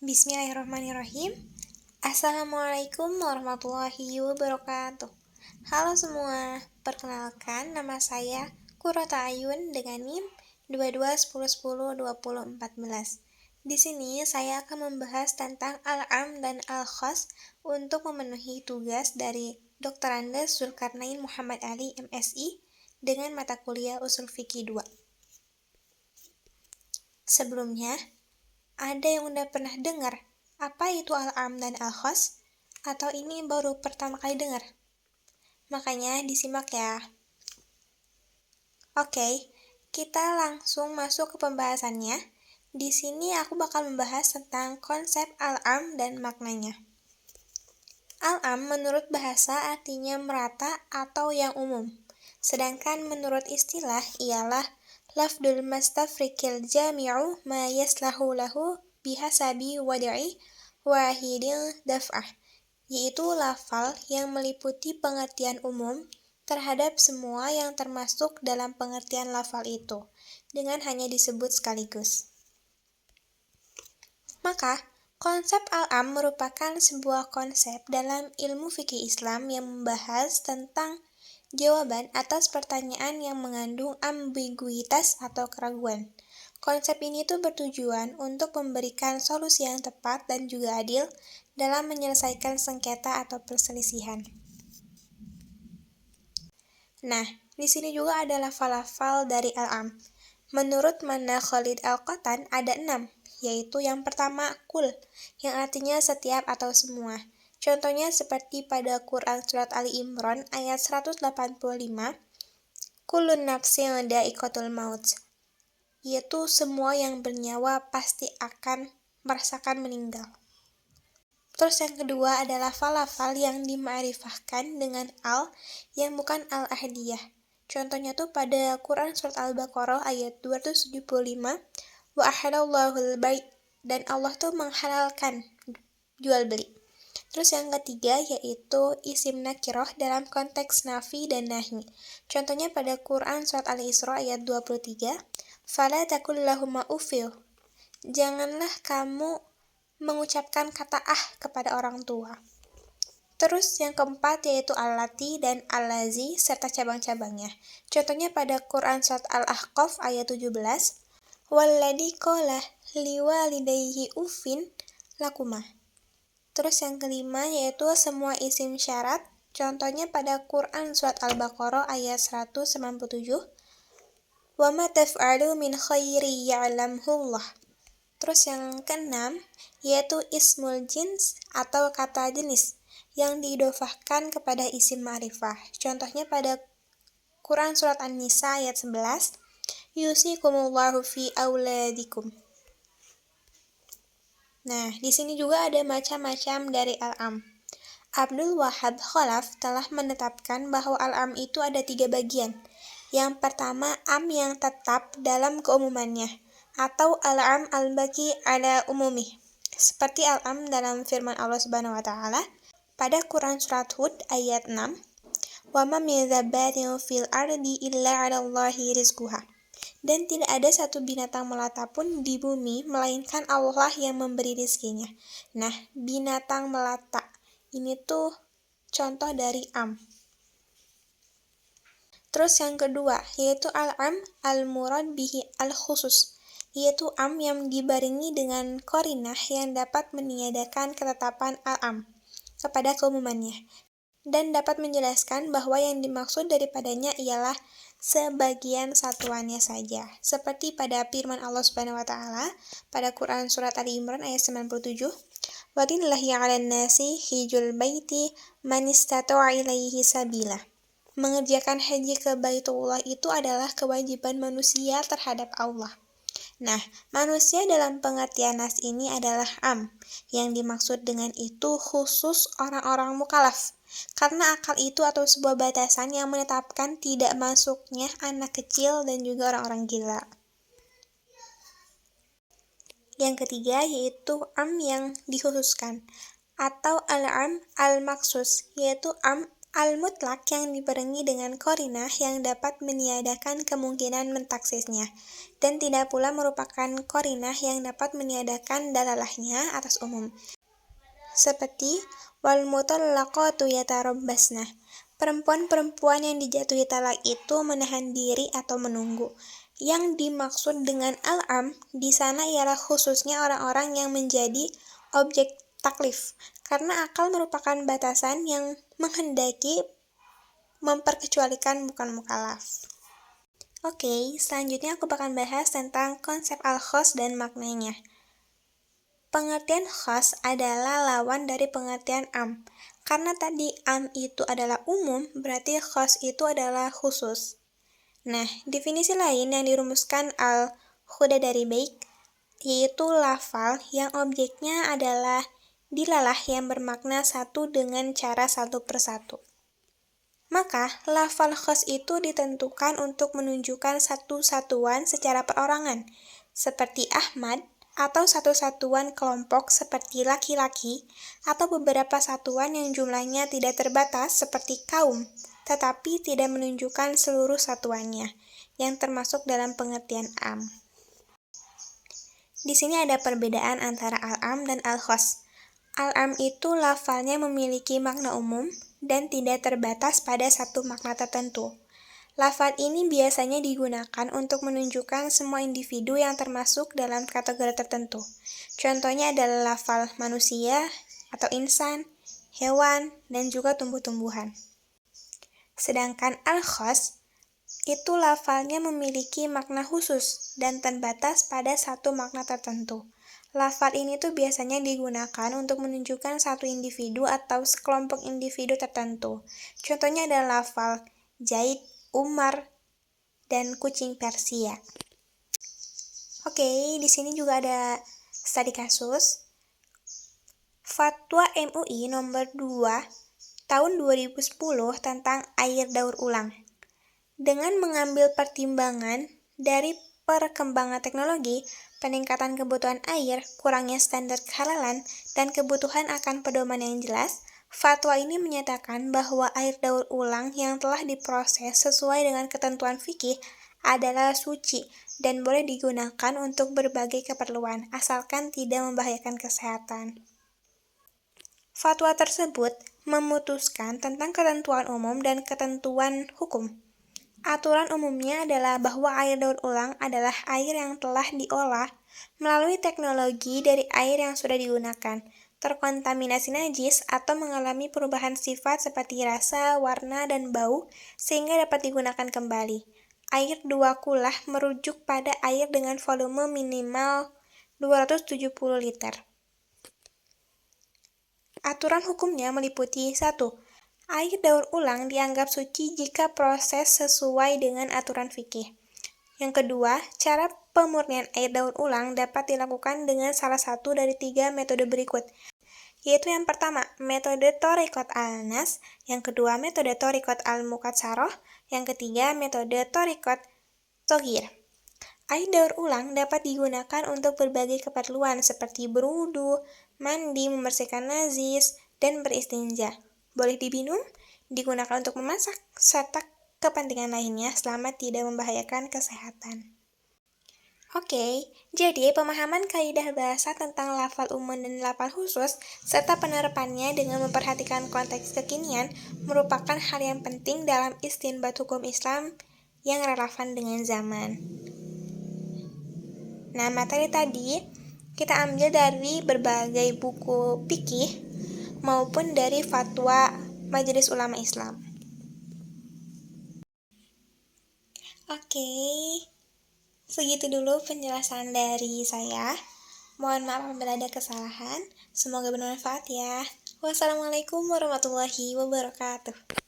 Bismillahirrahmanirrahim. Assalamualaikum warahmatullahi wabarakatuh. Halo semua, perkenalkan nama saya Qurrata Ayun dengan NIM 2210102014. Di sini saya akan membahas tentang al-am dan al-khas untuk memenuhi tugas dari Dr. Andes Zulkarnain Muhammad Ali MSI dengan mata kuliah Ushul Fiqih 2. Sebelumnya, ada yang udah pernah dengar apa itu al-am dan al-khas? Atau ini baru pertama kali dengar? Makanya disimak ya. Oke, kita langsung masuk ke pembahasannya. Di sini aku bakal membahas tentang konsep al-am dan maknanya. Al-am menurut bahasa artinya merata atau yang umum. Sedangkan menurut istilah ialah lafdul mastafrikil jami'u ma yaslahu lahu bihasabi wadi'i wahidil daf'ah, yaitu lafal yang meliputi pengertian umum terhadap semua yang termasuk dalam pengertian lafal itu, dengan hanya disebut sekaligus. Maka, konsep al-am merupakan sebuah konsep dalam ilmu fikih Islam yang membahas tentang jawaban atas pertanyaan yang mengandung ambiguitas atau keraguan. Konsep ini tuh bertujuan untuk memberikan solusi yang tepat dan juga adil dalam menyelesaikan sengketa atau perselisihan. Nah, di sini juga ada lafal-lafal dari al-am. Menurut Mana Khalid Al-Qatan ada 6, yaitu yang pertama kul, yang artinya setiap atau semua. Contohnya seperti pada Quran Surat Ali Imran ayat 185, Kullun nafsin dha'iqatul maut, yaitu semua yang bernyawa pasti akan merasakan meninggal. Terus yang kedua adalah lafal-lafal yang dima'rifahkan dengan al yang bukan al-ahdiyah. Contohnya tuh pada Quran Surat Al-Baqarah ayat 275, wa ahalallahul bai', dan Allah tuh menghalalkan jual beli. Terus yang ketiga yaitu isim nakirah dalam konteks nafi dan nahi. Contohnya pada Quran Surat Al-Isra ayat 23, fala takul lahuma ufil, janganlah kamu mengucapkan kata kepada orang tua. Terus yang keempat yaitu allati dan allazi serta cabang-cabangnya. Contohnya pada Quran Surat Al-Ahqaf ayat 17, walladzi qala liwalidayhi uffin lakuma. Terus yang kelima yaitu semua isim syarat. Contohnya pada Quran Surat Al-Baqarah ayat 197, wa ma taf'alu min khairi ya'lamhullah. Terus yang keenam yaitu ismul jins atau kata jenis yang diidofahkan kepada isim ma'rifah. Contohnya pada Quran Surat An-Nisa ayat 11, yusikumullahu fi auladikum. Nah, di sini juga ada macam-macam dari al-am. Abdul Wahab Khalaf telah menetapkan bahwa al-am itu ada 3 bagian. Yang pertama, am yang tetap dalam keumumannya, atau al-am al-baqi ala umumih. Seperti al-am dalam firman Allah Subhanahu wa taala pada Quran Surat Hud ayat 6, wa ma min dzabbatin fil ardi illa 'alallahi rizquha. Dan tidak ada satu binatang melata pun di bumi melainkan Allah yang memberi rizkinya. Nah, binatang melata ini tuh contoh dari am. Terus yang kedua yaitu al-am al-murad bihi al-khusus, yaitu am yang dibarengi dengan qarinah yang dapat meniadakan ketetapan al-am kepada keumumannya dan dapat menjelaskan bahwa yang dimaksud daripadanya ialah sebagian satuannya saja. Seperti pada firman Allah Subhanahu wa taala pada Quran Surat Ali Imran ayat 97, walillahi 'alan nasi hijjul baiti man istata'a ilaihi sabila. Mengerjakan haji ke Baitullah itu adalah kewajiban manusia terhadap Allah. Nah, manusia dalam pengertian nas ini adalah am. Yang dimaksud dengan itu khusus orang-orang mukallaf. Karena akal itu atau sebuah batasan yang menetapkan tidak masuknya anak kecil dan juga orang-orang gila. Yang ketiga yaitu am yang dikhususkan atau al-am al-maksus, yaitu am Al-mutlak yang dibarengi dengan qarinah yang dapat meniadakan kemungkinan mentaksisnya, dan tidak pula merupakan qarinah yang dapat meniadakan dalalahnya atas umum. Seperti wal mutallaqatu yatarabbasna. Perempuan-perempuan yang dijatuhi talak itu menahan diri atau menunggu. Yang dimaksud dengan al-am di sana ialah khususnya orang-orang yang menjadi objek taklif, karena akal merupakan batasan yang menghendaki memperkecualikan bukan mukallaf. Oke, selanjutnya aku bakal bahas tentang konsep al-khas dan maknanya. Pengertian khas adalah lawan dari pengertian am. Karena tadi am itu adalah umum, berarti khas itu adalah khusus. Nah, definisi lain yang dirumuskan al-Khudadari baik, yaitu lafal yang objeknya adalah dilalah yang bermakna satu dengan cara satu persatu. Maka, lafal khas itu ditentukan untuk menunjukkan satu satuan secara perorangan, seperti Ahmad, atau satu satuan kelompok seperti laki-laki, atau beberapa satuan yang jumlahnya tidak terbatas seperti kaum, tetapi tidak menunjukkan seluruh satuannya, yang termasuk dalam pengertian am. Di sini ada perbedaan antara al-am dan al-khas. Al-am itu lafalnya memiliki makna umum dan tidak terbatas pada satu makna tertentu. Lafal ini biasanya digunakan untuk menunjukkan semua individu yang termasuk dalam kategori tertentu. Contohnya adalah lafal manusia atau insan, hewan, dan juga tumbuh-tumbuhan. Sedangkan al-khas itu lafalnya memiliki makna khusus dan terbatas pada satu makna tertentu. Lafal ini tuh biasanya digunakan untuk menunjukkan satu individu atau sekelompok individu tertentu. Contohnya adalah lafal Zaid, Umar, dan kucing Persia. Oke, di sini juga ada studi kasus. Fatwa MUI nomor 2 tahun 2010 tentang air daur ulang. Dengan mengambil pertimbangan dari perkembangan teknologi, peningkatan kebutuhan air, kurangnya standar kehalalan, dan kebutuhan akan pedoman yang jelas, fatwa ini menyatakan bahwa air daur ulang yang telah diproses sesuai dengan ketentuan fikih adalah suci dan boleh digunakan untuk berbagai keperluan, asalkan tidak membahayakan kesehatan. Fatwa tersebut memutuskan tentang ketentuan umum dan ketentuan hukum. Aturan umumnya adalah bahwa air daur ulang adalah air yang telah diolah melalui teknologi dari air yang sudah digunakan, terkontaminasi najis atau mengalami perubahan sifat seperti rasa, warna, dan bau sehingga dapat digunakan kembali. Air 2 kulah merujuk pada air dengan volume minimal 270 liter. Aturan hukumnya meliputi 1. Air daur ulang dianggap suci jika proses sesuai dengan aturan fikih. Yang kedua, cara pemurnian air daur ulang dapat dilakukan dengan salah satu dari 3 metode berikut, yaitu yang pertama, metode Thoriqat al-Nas, yang kedua, metode Thoriqat al-Muqatsarah, yang ketiga, metode Thoriqat Toghir. Air daur ulang dapat digunakan untuk berbagai keperluan seperti berwudu, mandi, membersihkan najis, dan beristinja. Boleh diminum, digunakan untuk memasak, serta kepentingan lainnya selama tidak membahayakan kesehatan. Oke, jadi pemahaman kaidah bahasa tentang lafal umum dan lafal khusus, serta penerapannya dengan memperhatikan konteks kekinian, merupakan hal yang penting dalam istinbat hukum Islam yang relevan dengan zaman. Nah, materi tadi kita ambil dari berbagai buku fikih maupun dari fatwa Majelis Ulama Islam. Oke, segitu dulu penjelasan dari saya. Mohon maaf apabila ada kesalahan. Semoga bermanfaat ya. Wassalamualaikum warahmatullahi wabarakatuh.